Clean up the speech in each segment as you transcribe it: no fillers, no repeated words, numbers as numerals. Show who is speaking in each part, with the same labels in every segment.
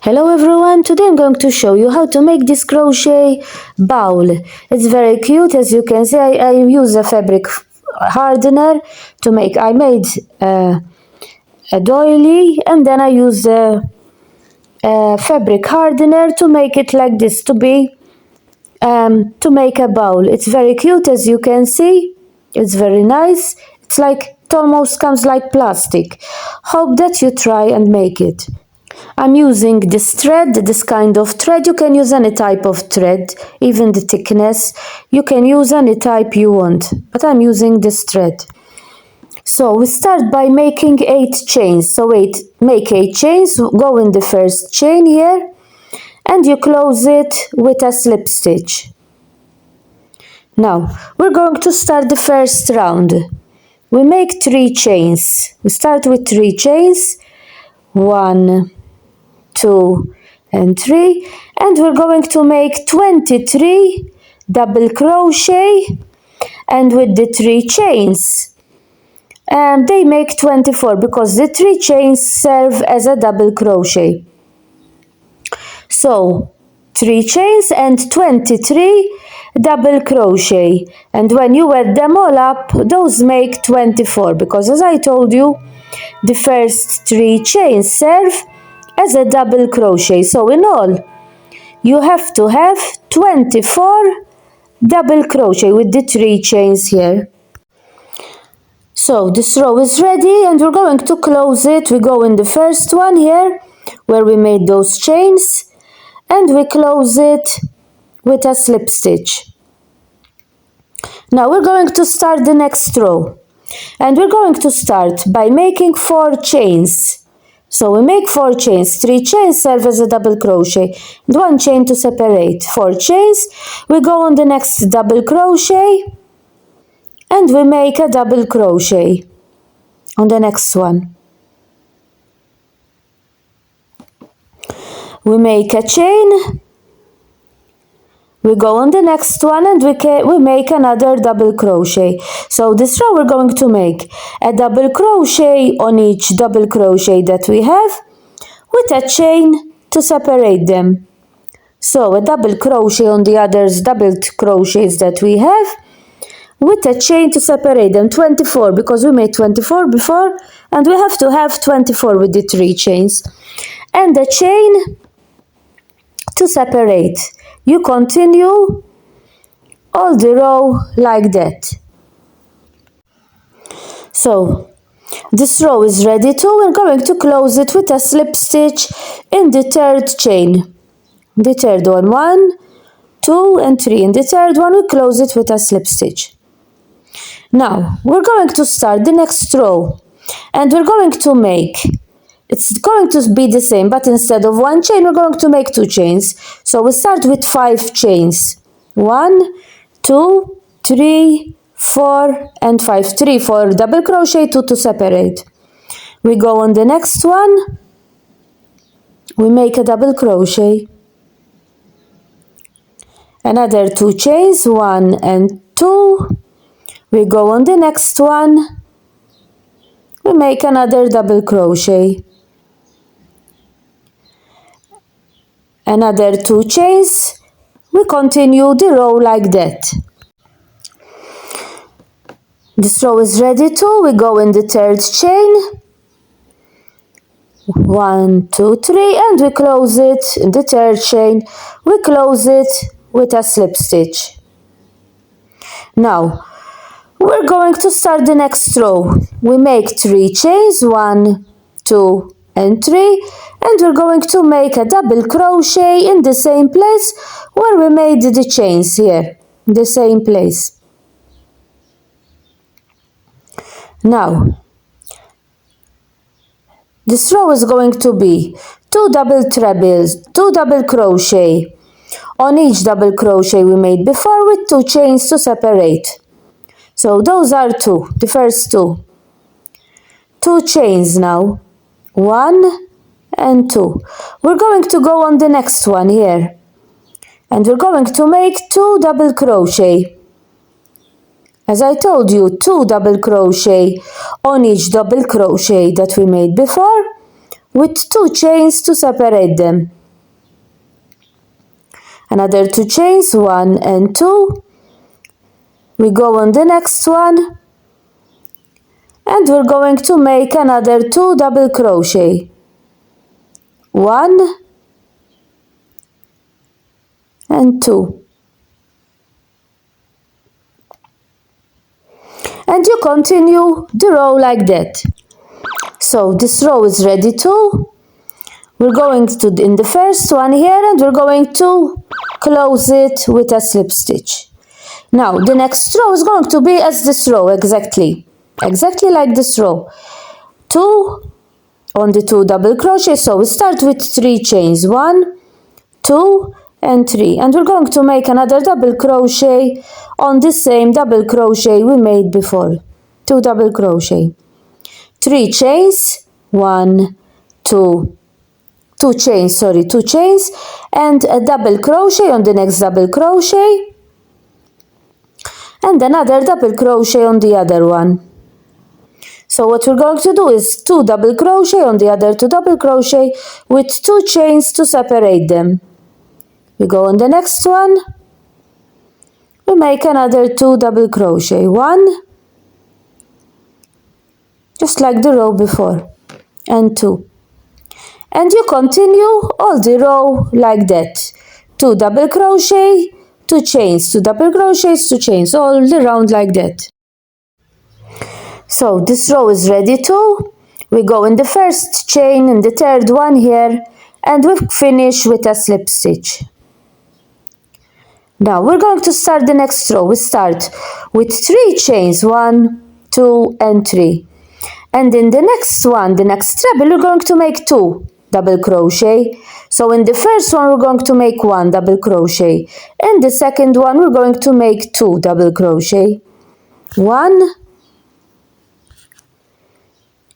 Speaker 1: Hello everyone, today I'm going to show you how to make this crochet bowl. It's very cute. As you can see, I use a fabric hardener to make. I made a doily and then I used a fabric hardener to make it like this, to make a bowl. It's very cute, as you can see. It's very nice. It's like, it almost comes like plastic. Hope that you try and make it. I'm using this thread, this kind of thread. You can use any type of thread, even the thickness. You can use any type you want, but I'm using this thread. So we start by making 8 chains. So make 8 chains, go in the first chain here, and you close it with a slip stitch. Now, we're going to start the first round. We make 3 chains. We start with 3 chains. 1, 2 and 3, and we're going to make 23 double crochet, and with the 3 chains they make 24 because the 3 chains serve as a double crochet. So 3 chains and 23 double crochet, and when you add them all up, those make 24 because, as I told you, the first 3 chains serve as a double crochet. So in all, you have to have 24 double crochet with the 3 chains here. So this row is ready and we're going to close it. We go in the first one here where we made those chains and we close it with a slip stitch. Now we're going to start the next row, and we're going to start by making 4 chains. So we make 4 chains, 3 chains serve as a double crochet, and 1 chain to separate. 4 chains, we go on the next double crochet, and we make a double crochet on the next one. We make a chain, we go on the next one, and we make another double crochet. So this row we're going to make a double crochet on each double crochet that we have, with a chain to separate them. So a double crochet on the others double crochets that we have, with a chain to separate them. 24 because we made 24 before, and we have to have 24 with the 3 chains, and a chain to separate. You continue all the row like that. So this row is ready too. We're going to close it with a slip stitch in the 3rd chain. The 3rd one, 1, 2 and 3. In the 3rd one we close it with a slip stitch. Now we're going to start the next row, and we're going to make, it's going to be the same, but instead of 1 chain, we're going to make 2 chains. So we start with 5 chains. 1, 2, 3, 4, and 5. 3 for double crochet, 2 to separate. We go on the next one. We make a double crochet. Another 2 chains, 1 and 2. We go on the next one. We make another double crochet. Another 2 chains. We continue the row like that. This row is ready too. We go in the 3rd chain. 1, 2, 3, and we close it in the 3rd chain. We close it with a slip stitch. Now we're going to start the next row. We make 3 chains, 1, 2 and 3, and we're going to make a double crochet in the same place where we made the chains here, the same place. Now this row is going to be 2 double trebles, 2 double crochet on each double crochet we made before, with 2 chains to separate. So those are 2, the first 2. 2 chains now, 1 and 2. We're going to go on the next one here, and we're going to make 2 double crochet. As I told you, 2 double crochet on each double crochet that we made before, with 2 chains to separate them. another 2 chains, 1 and 2. We go on the next one, and we're going to make another 2 double crochet. 1 and 2. And you continue the row like that. So this row is ready too. We're going to in the first one here, and we're going to close it with a slip stitch. Now the next row is going to be as this row, exactly like this row. 2 on the 2 double crochet. So we start with 3 chains, 1, 2 and 3, and we're going to make another double crochet on the same double crochet we made before. 2 double crochet, 3 chains, 1, 2, 2 chains, and a double crochet on the next double crochet, and another double crochet on the other one. So what we're going to do is 2 double crochet on the other 2 double crochet with 2 chains to separate them. We go on the next one, we make another 2 double crochet, 1, just like the row before, and 2. And you continue all the row like that. 2 double crochet, 2 chains, 2 double crochets, 2 chains, all around like that. So this row is ready too. We go in the first chain in the third one here, and we finish with a slip stitch. Now we're going to start the next row. We start with 3 chains, 1, 2 and 3. And in the next one, the next treble, we're going to make 2 double crochet. So in the first one we're going to make 1 double crochet. In the second one we're going to make 2 double crochet. 1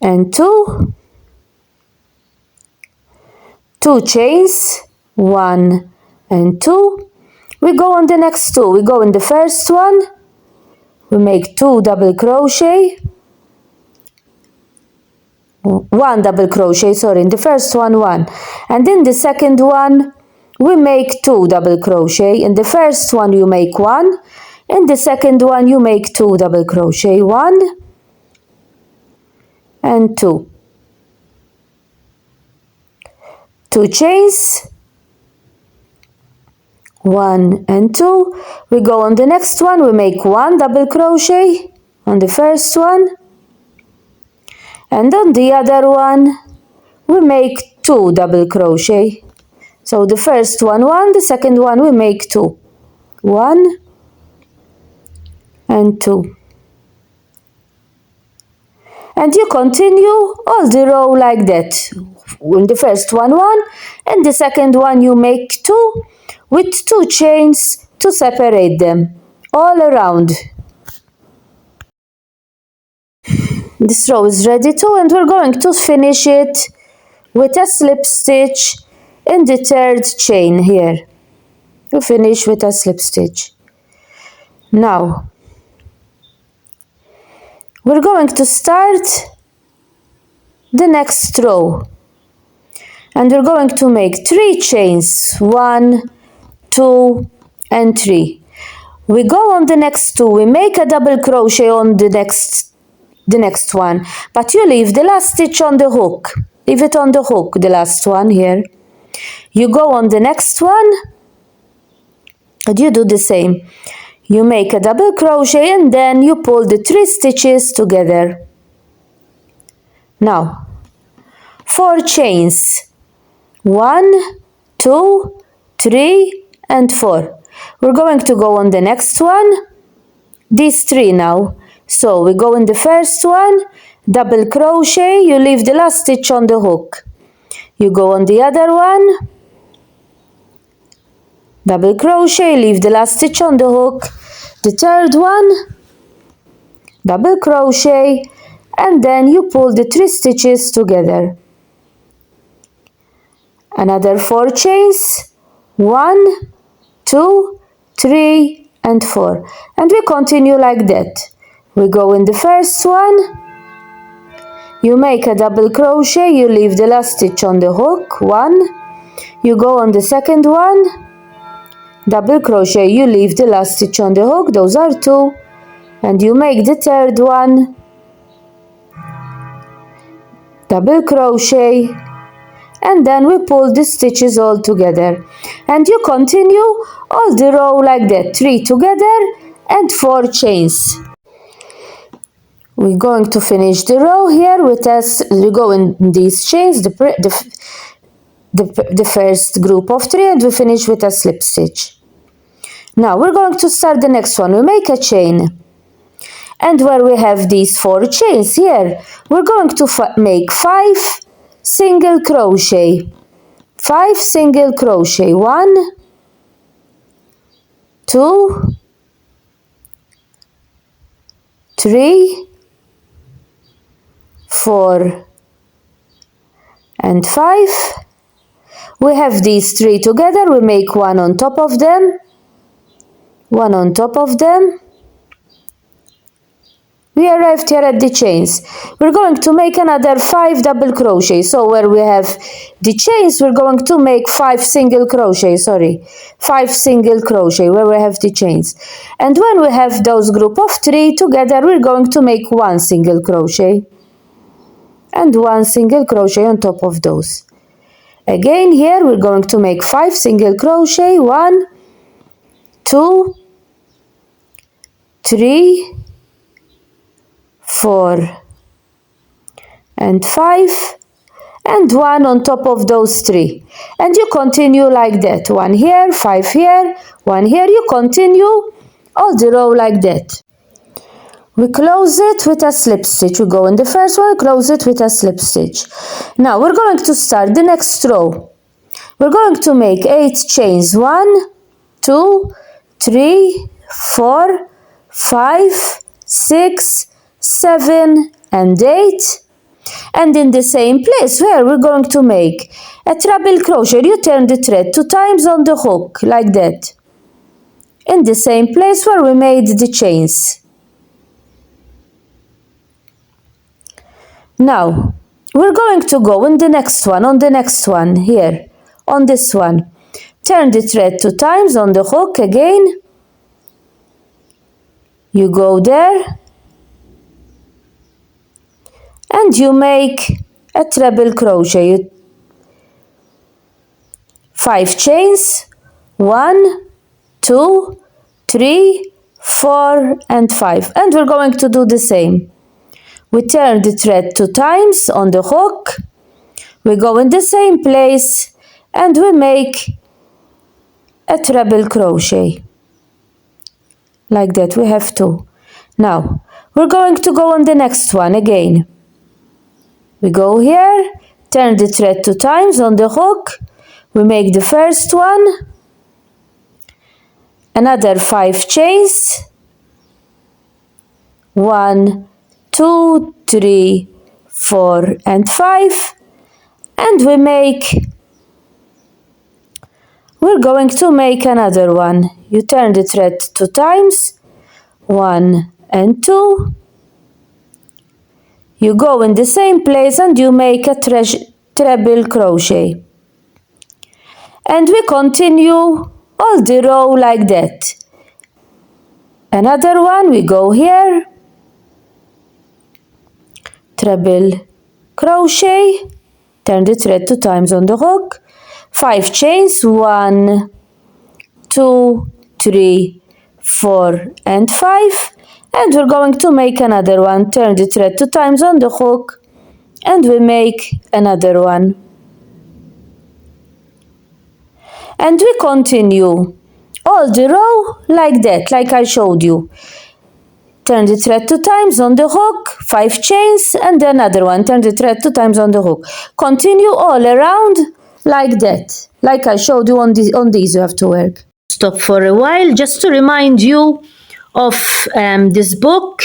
Speaker 1: and 2. 2 chains, 1 and 2. We go on the next 2. We go in the first one, we make 2 double crochet, 1 double crochet, in the first one 1, and in the second one we make 2 double crochet. In the first one you make 1, in the second one you make 2 double crochet, 1 and 2. 2 chains, 1 and 2. We go on the next one, we make 1 double crochet on the first one, and on the other one we make 2 double crochet. So the first one 1, the second one we make 2. 1 and 2. And you continue all the row like that. In the first one 1, and the second one you make 2 with 2 chains to separate them all around. This row is ready too, and we're going to finish it with a slip stitch in the third chain here. You finish with a slip stitch. Now we're going to start the next row, and we're going to make 3 chains, 1, 2 and 3. We go on the next 2, we make a double crochet on the next one, but you leave the last stitch on the hook. Leave it on the hook, the last one here. You go on the next one and you do the same. You make a double crochet and then you pull the 3 stitches together. Now 4 chains, 1, 2, 3 and 4. We're going to go on the next one, these 3 now. So we go in the first one, double crochet, you leave the last stitch on the hook. You go on the other one, double crochet, leave the last stitch on the hook. The third one, double crochet, and then you pull the 3 stitches together. Another 4 chains, 1, 2, 3 and 4, and we continue like that. We go in the first one, you make a double crochet, you leave the last stitch on the hook, 1. You go on the second one, double crochet, you leave the last stitch on the hook, those are 2, and you make the third one, double crochet, and then we pull the stitches all together, and you continue all the row like that, 3 together and 4 chains. We're going to finish the row here with us. We go in these chains, the first group of 3, and we finish with a slip stitch. Now we're going to start the next one. We make a chain, and where we have these 4 chains here, we're going to make 5 single crochet. 5 single crochet. 1, 2, 3, 4, and 5. We have these 3 together. We make 1 on top of them. 1 on top of them. We arrived here at the chains. We're going to make another 5 double crochet. So where we have the chains, we're going to make 5 single crochet, 5 single crochet where we have the chains. And when we have those group of 3 together, we're going to make 1 single crochet and 1 single crochet on top of those. Again here we're going to make 5 single crochet, 1, 2, 3, 4, and 5, and 1 on top of those 3. And you continue like that. 1 here, 5 here, 1 here. You continue all the row like that. We close it with a slip stitch. We go in the first one, close it with a slip stitch. Now we're going to start the next row. We're going to make 8 chains. 1, 2, 3, 4, 5, 6, 7, and 8. And in the same place where we're going to make a treble crochet, you turn the thread 2 times on the hook like that. In the same place where we made the chains. Now we're going to go in the next one, on the next one here, on this one. Turn the thread 2 times on the hook again. You go there. And you make a treble crochet. 5 chains. 1, 2, 3, 4, and 5. And we're going to do the same. We turn the thread 2 times on the hook. We go in the same place and we make a treble crochet. Like that, we have 2. Now, we're going to go on the next one again. We go here, turn the thread 2 times on the hook. We make the first one. Another 5 chains. 1, 2, 3, 4, and 5. And we're going to make another one. You turn the thread 2 times. 1 and 2. You go in the same place and you make a treble crochet. And we continue all the row like that. Another one, we go here. Treble crochet. Turn the thread 2 times on the hook. 5 chains. 1, 2, 3, 4, and 5. And we're going to make another one. Turn the thread 2 times on the hook. And we make another one. And we continue all the row like that, like I showed you. Turn the thread 2 times on the hook, 5 chains, and another one. Turn the thread 2 times on the hook. Continue all around like that, like I showed you on these you have to work. Stop for a while just to remind you of this book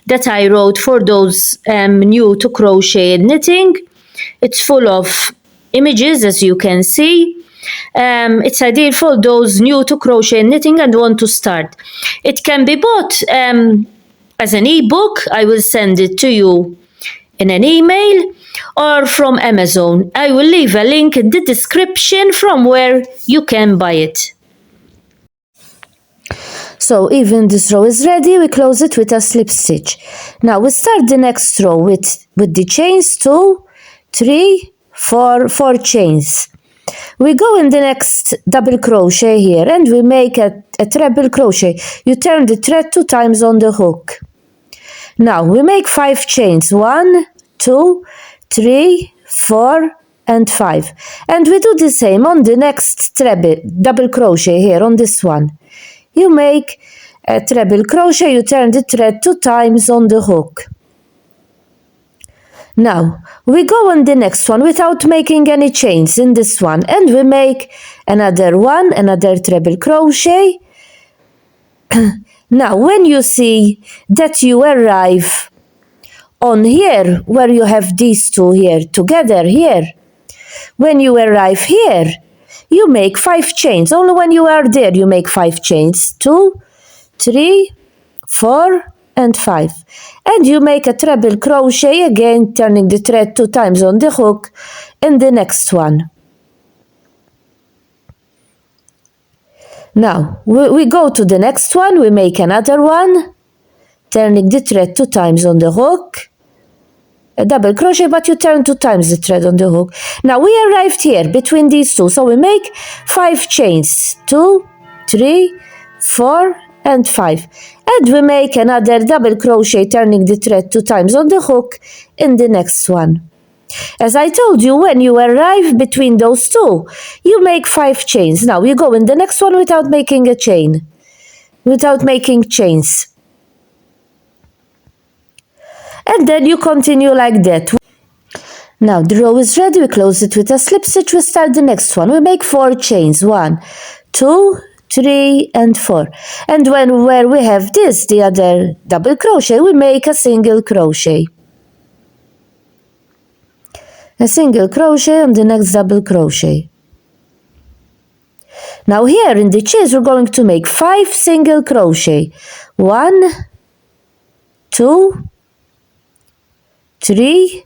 Speaker 1: that I wrote for those new to crochet and knitting. It's full of images, as you can see. It's ideal for those new to crochet and knitting and want to start. It can be bought as an ebook. I will send it to you in an email, or from Amazon. I will leave a link in the description from where you can buy it. So even this row is ready, we close it with a slip stitch. Now we start the next row with the chains, 2, 3, 4 chains. We go in the next double crochet here and we make a treble crochet. You turn the thread 2 times on the hook. Now we make 5 chains, 1, 2, 3, 4 and 5, and we do the same on the next treble double crochet here on this one. You make a treble crochet, you turn the thread 2 times on the hook. Now we go on the next one without making any chains in this one, and we make another treble crochet. Now when you see that you arrive on here where you have these two here together here, when you arrive here you make 5 chains. Only when you are there you make 5 chains, 2, 3, 4 and 5, and you make a treble crochet again, turning the thread 2 times on the hook in the next one. Now we go to the next one, we make another one, turning the thread 2 times on the hook, a double crochet, but you turn 2 times the thread on the hook. Now we arrived here between these two, so we make 5 chains, 2, 3, 4 and 5, and we make another double crochet, turning the thread 2 times on the hook in the next one. As I told you, when you arrive between those two, you make 5 chains. Now you go in the next one without making a chain, without making chains. And then you continue like that. Now the row is ready, we close it with a slip stitch, we start the next one. We make 4 chains, 1, 2, 3 and 4. And where we have this, the other double crochet, we make a single crochet. A single crochet on the next double crochet. Now here in the chains we're going to make 5 single crochet. 1, 2, 3,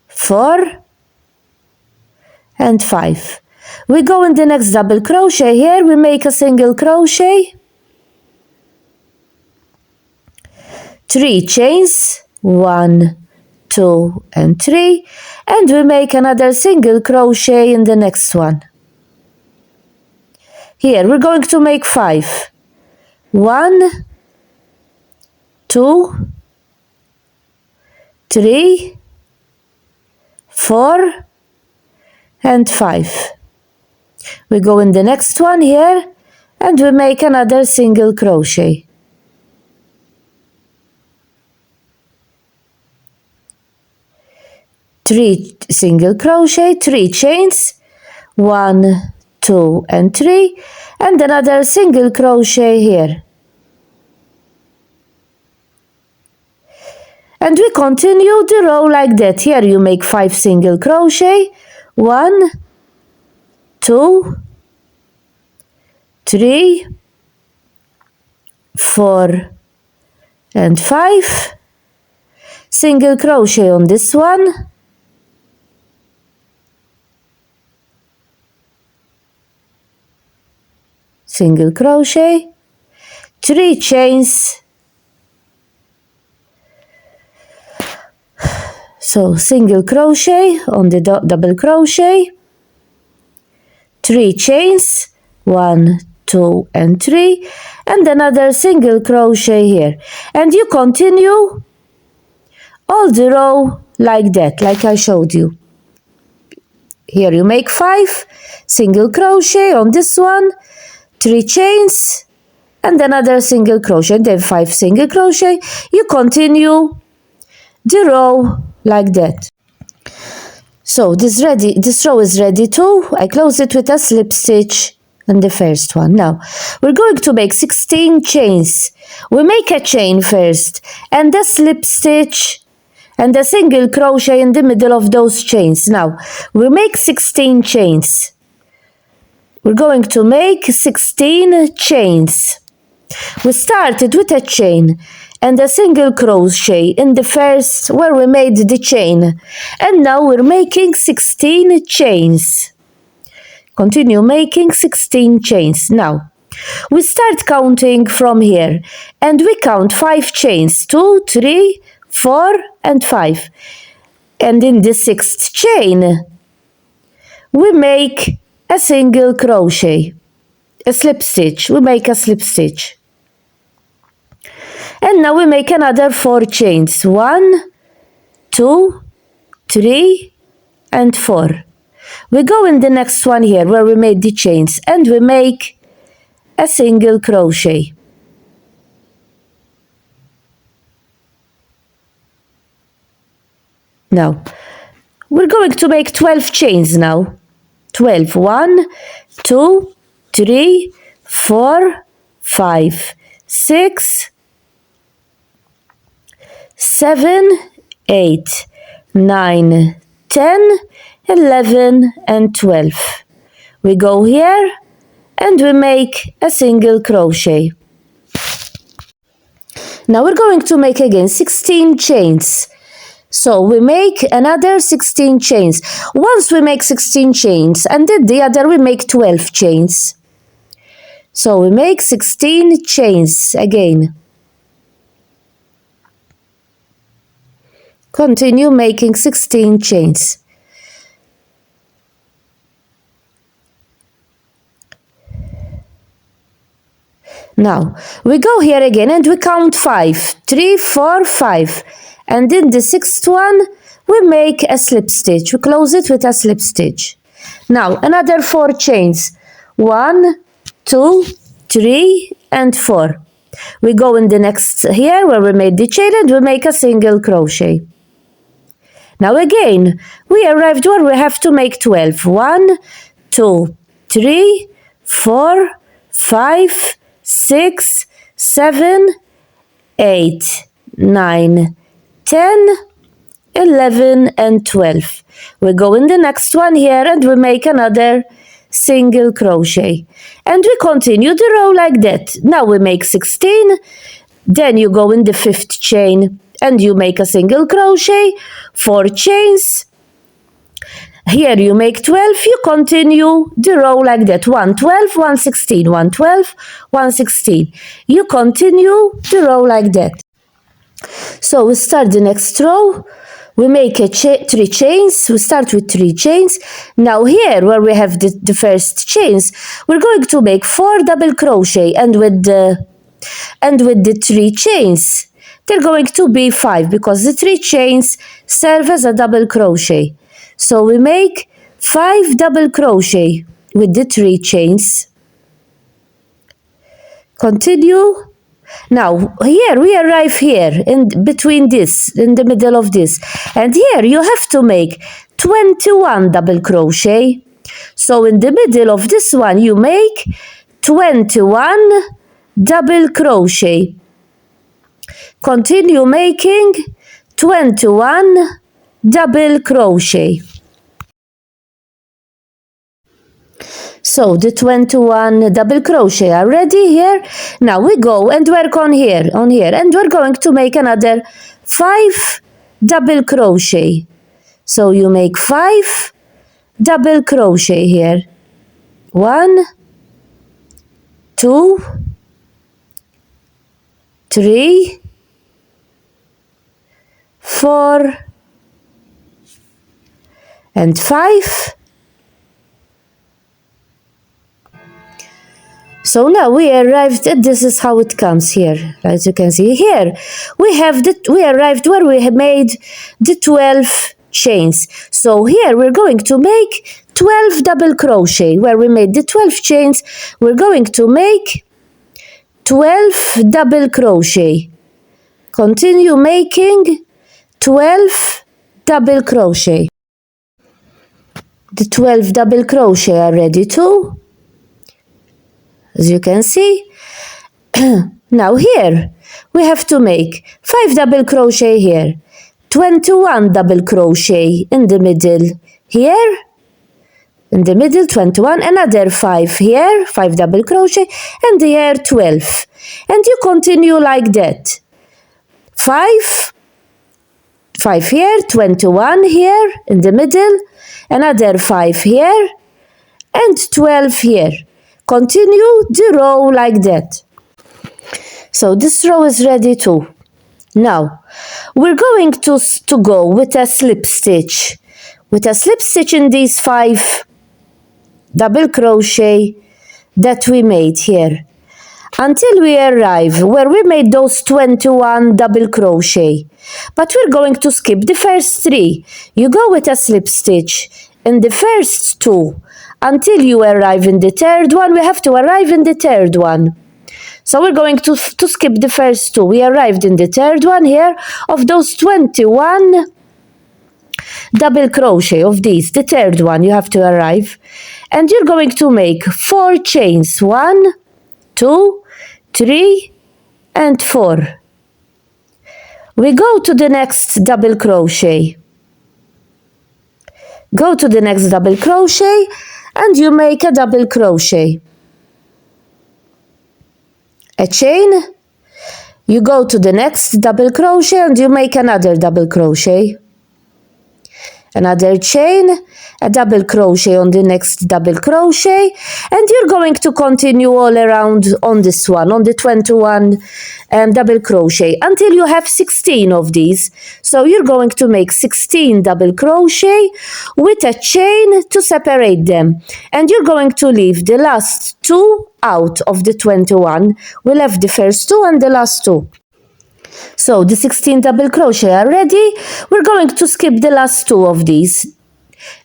Speaker 1: 4 and 5. We go in the next double crochet here, we make a single crochet, 3 chains, 1, 2 and 3, and we make another single crochet in the next one. Here we're going to make 5. 1, 2, 3, 4 and 5. We go in the next one here and we make another single crochet. Three single crochet, 3 chains, 1, 2 and 3, and another single crochet here. And we continue the row like that. Here you make 5 single crochet, 1, 2, 3, 4 and 5, single crochet on this one, single crochet, 3 chains, so single crochet on the double crochet, 3 chains, 1, 2 and 3, and another single crochet here, and you continue all the row like that, like I showed you. Here you make 5 single crochet on this one, 3 chains and another single crochet, then 5 single crochet. You continue the row like that. So this row is ready too. I close it with a slip stitch in the first one. Now we're going to make 16 chains. We make a chain first and a slip stitch and a single crochet in the middle of those chains. Now we make 16 chains. We're going to make 16 chains. We started with a chain and a single crochet in the first where we made the chain, and now we're making 16 chains. Continue making 16 chains. Now We start counting from here and we count 5 chains, 2, 3, 4 and 5. And in the 6th chain, we make a single crochet, a slip stitch. We make a slip stitch. And now we make another 4 chains, 1, 2, 3 and 4. We go in the next one here where we made the chains and we make a single crochet. Now, we're going to make 12 chains now. 12. 1, 2, 3, 4, 5, 6, 7, 8, 9, 10, 11 and 12. We go here and we make a single crochet. Now we're going to make again 16 chains. So we make another 16 chains. Once we make 16 chains and then the other we make 12 chains. So we make 16 chains again. Continue making 16 chains. Now we go here again and we count 5. 3, 4, 5. And in the 6th one, we make a slip stitch. We close it with a slip stitch. Now, another 4 chains. 1, 2, 3, and 4. We go in the next here where we made the chain and we make a single crochet. Now again, we arrived where we have to make 12. 1, 2, 3, 4, 5, 6, 7, 8, 9, 10, 11 and 12. We go in the next one here and we make another single crochet. And we continue the row like that. Now we make 16. Then you go in the 5th chain and you make a single crochet. 4 chains. Here you make 12. You continue the row like that. 1, 12, 1, 16, 1, 12, 1, 16. You continue the row like that. So we start the next row, we make 3 chains, we start with 3 chains. Now here where we have the first chains, we're going to make 4 double crochet and with the 3 chains, they're going to be 5 because the 3 chains serve as a double crochet. So we make 5 double crochet with the 3 chains. Continue. Now here we arrive here in between this, in the middle of this, and here you have to make 21 double crochet. So in the middle of this one you make 21 double crochet. Continue making 21 double crochet. So the 21 double crochet are ready here. Now we go and work on here, and we're going to make another 5 double crochet. So you make 5 double crochet here. 1, 2, 3, 4, and 5. So now we arrived at, this is how it comes here. As you can see here, we arrived where we have made the 12 chains. So here we're going to make 12 double crochet. Where we made the 12 chains, we're going to make 12 double crochet. Continue making 12 double crochet. The 12 double crochet are ready too. As you can see. Now here we have to make 5 double crochet here, 21 double crochet in the middle here, in the middle 21, another 5 here, 5 double crochet, and here 12, and you continue like that. 5 here, 21 here in the middle, another 5 here, and 12 here. Continue the row like that. So this row is ready too. Now, we're going to go with a slip stitch. With a slip stitch in these 5 double crochet that we made here, until we arrive where we made those 21 double crochet. But we're going to skip the first 3. You go with a slip stitch in the first 2 until you arrive in the third one. We have to arrive in the third one. So we're going to skip the first 2. We arrived in the third one here of those 21 double crochet of these. The third one you have to arrive, and you're going to make 4 chains. 1, 2, 3 and 4. We go to the next double crochet. Go to the next double crochet and you make a double crochet, a chain. You go to the next double crochet and you make another double crochet, another chain, a double crochet on the next double crochet, and you're going to continue all around on this one, on the 21 double crochet until you have 16 of these. So you're going to make 16 double crochet with a chain to separate them, and you're going to leave the last 2 out of the 21. We left the first 2 and the last 2. So the 16 double crochet are ready. We're going to skip the last 2 of these.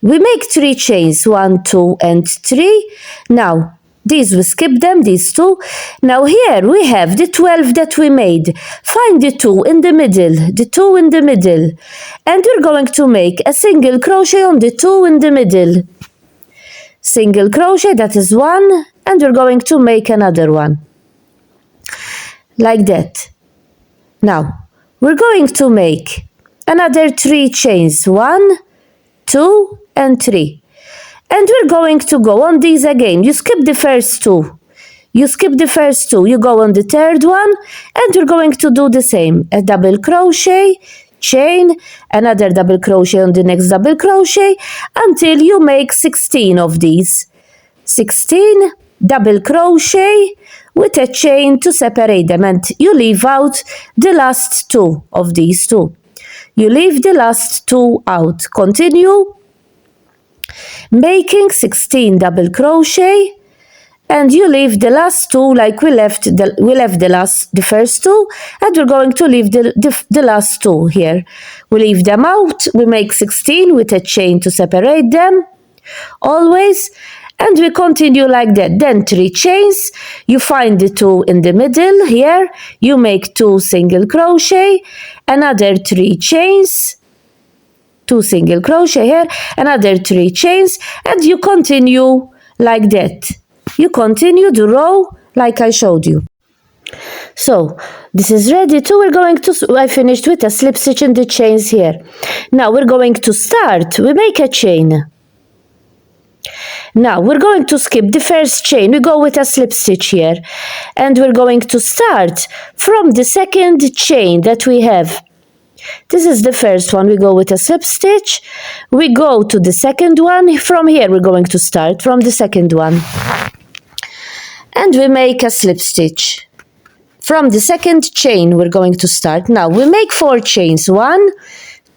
Speaker 1: We make 3 chains, 1, 2 and 3. Now these we skip them, these 2. Now here we have the 12 that we made. Find the 2 in the middle, the 2 in the middle, and we're going to make a single crochet on the 2 in the middle. Single crochet, that is 1, and we're going to make another one like that. Now we're going to make another 3 chains, 1, 2 and 3, and we're going to go on these again. You skip the first 2, you skip the first 2, you go on the third one, and we're going to do the same, a double crochet, chain, another double crochet on the next double crochet until you make 16 of these. 16 double crochet with a chain to separate them, and you leave out the last 2 of these 2. You leave the last 2 out. Continue making 16 double crochet, and you leave the last 2 like we left the first 2, and we're going to leave the last 2 here. We leave them out. We make 16 with a chain to separate them always, and we continue like that. Then 3 chains, you find the 2 in the middle here, you make 2 single crochet, another 3 chains, 2 single crochet here, another 3 chains, and you continue like that. You continue the row like I showed you. So this is ready too. I finished with a slip stitch in the chains here. Now we're going to start. We make a chain. Now we're going to skip the first chain. We go with a slip stitch here, and we're going to start from the second chain that we have. This is the first one. We go with a slip stitch. We go to the second one. From here we're going to start from the second one, and we make a slip stitch. From the second chain we're going to start. Now we make 4 chains. 1,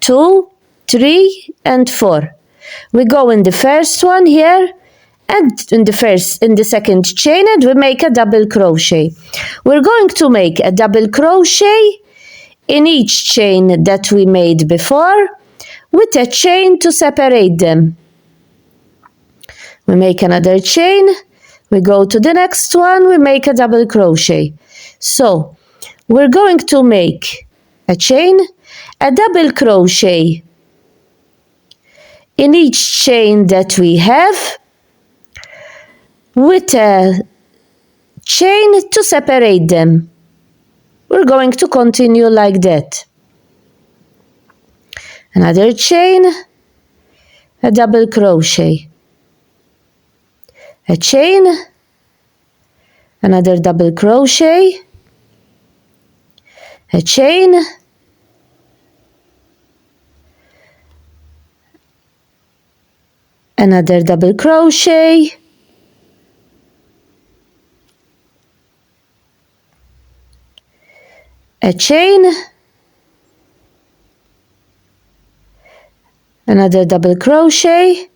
Speaker 1: 2, 3 and 4. We go in the first one here, and in the second chain, and we make a double crochet. We're going to make a double crochet in each chain that we made before with a chain to separate them. We make another chain, we go to the next one, we make a double crochet. So we're going to make a chain, a double crochet in each chain that we have with a chain to separate them. We're going to continue like that. Another chain, a double crochet, a chain, another double crochet, a chain, another double crochet, a chain, another double crochet,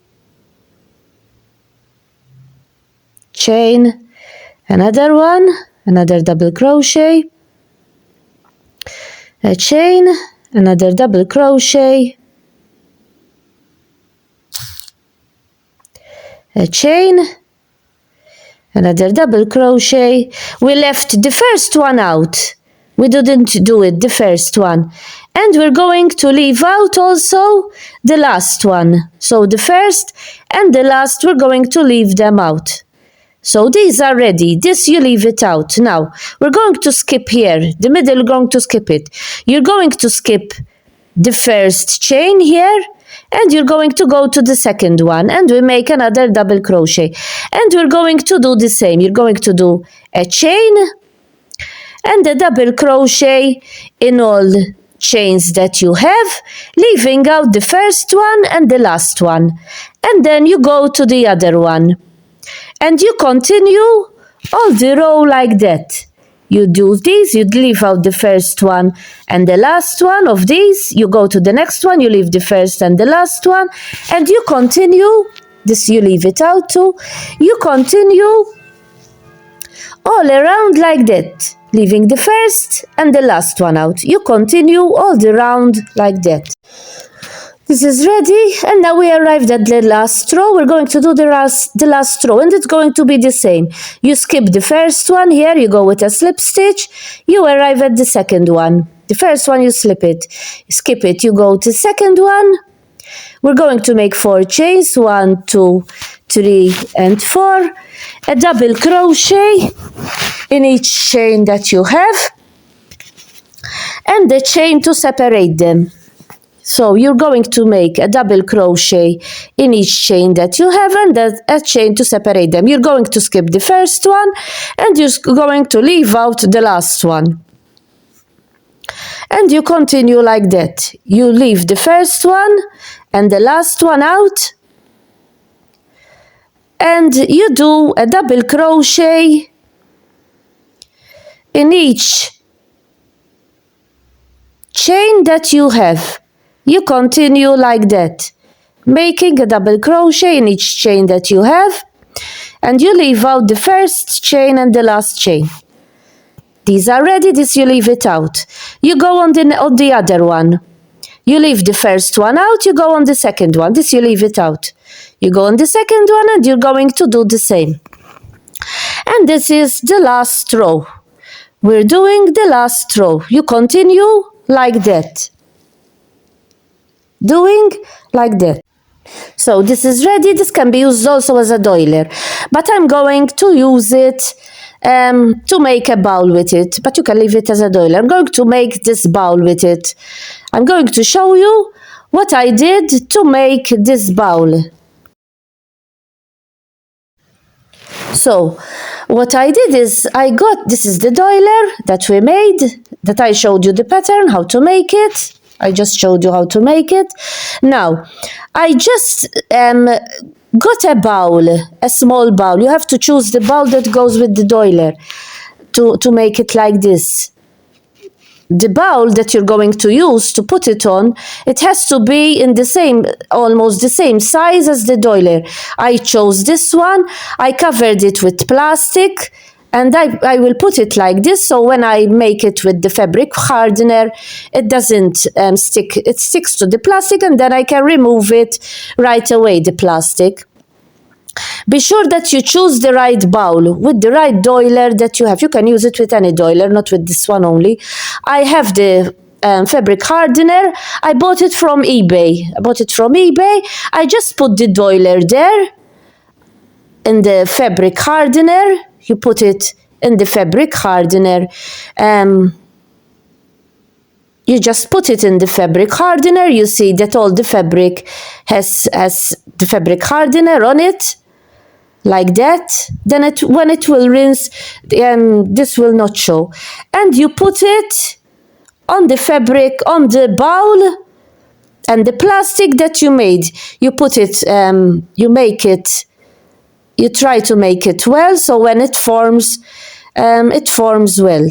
Speaker 1: chain, another one, another double crochet, a chain, another double crochet, a chain, another double crochet. We left the first one out. We didn't do it, the first one. And we're going to leave out also the last one. So the first and the last, we're going to leave them out. So these are ready. This you leave it out. Now, we're going to skip here. The middle, we're going to skip it. You're going to skip the first chain here, and you're going to go to the second one, and we make another double crochet. And we're going to do the same. You're going to do a chain and a double crochet in all chains that you have, leaving out the first one and the last one. And then you go to the other one. And you continue all the row like that. You do these, you leave out the first one and the last one of these, you go to the next one, you leave the first and the last one, and you continue, this you leave it out too, you continue all around like that, leaving the first and the last one out. You continue all the round like that. This is ready, and now we arrived at the last row. We're going to do the last row, and it's going to be the same. You skip the first one here, you go with a slip stitch, you arrive at the second one. The first one you slip it, skip it, you go to second one. We're going to make 4 chains, 1, 2, 3, and 4. A double crochet in each chain that you have, and the chain to separate them. So you're going to make a double crochet in each chain that you have, and a chain to separate them. You're going to skip the first one, and you're going to leave out the last one. And you continue like that. You leave the first one and the last one out, and you do a double crochet in each chain that you have. You continue like that, making a double crochet in each chain that you have, and you leave out the first chain and the last chain. These are ready, this you leave it out. You go on the other one. You leave the first one out, you go on the second one. This you leave it out. You go on the second one, and you're going to do the same. And this is the last row. We're doing the last row. You continue like that. Doing like that. So this is ready. This can be used also as a doiler, but I'm going to use it to make a bowl with it, but you can leave it as a doiler. I'm going to make this bowl with it. I'm going to show you what I did to make this bowl. So what I did is this is the doiler that we made, that I showed you the pattern, how to make it. I just showed you how to make it. Now, I just got a bowl, a small bowl. You have to choose the bowl that goes with the doiler to make it like this. The bowl that you're going to use to put it on, it has to be in the same, almost the same size as the doiler. I chose this one. I covered it with plastic, and I will put it like this, so when I make it with the fabric hardener, it doesn't stick. It sticks to the plastic, and then I can remove it right away, the plastic. Be sure that you choose the right bowl with the right doiler that you have. You can use it with any doiler, not with this one only. I have the fabric hardener. I bought it from eBay. I just put the doiler there in the fabric hardener. You put it in the fabric hardener. You just put it in the fabric hardener. You see that all the fabric has the fabric hardener on it, like that. Then when it will rinse, this will not show. And you put it on the fabric, on the bowl, and the plastic that you made. You put it, you try to make it well, so when it forms well.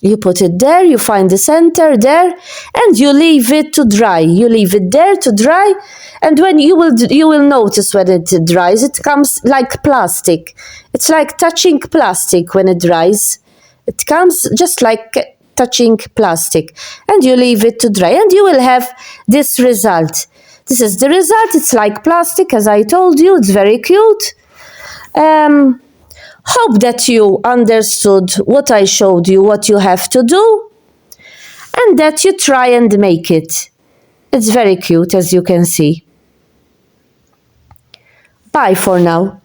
Speaker 1: You put it there, you find the center there, and you leave it to dry. You leave it there to dry, and when you will notice when it dries, it comes like plastic. It's like touching plastic when it dries. It comes just like touching plastic, and you leave it to dry, and you will have this result. This is the result. It's like plastic, as I told you. It's very cute. Hope that you understood what I showed you, what you have to do, and that you try and make it. It's very cute, as you can see. Bye for now.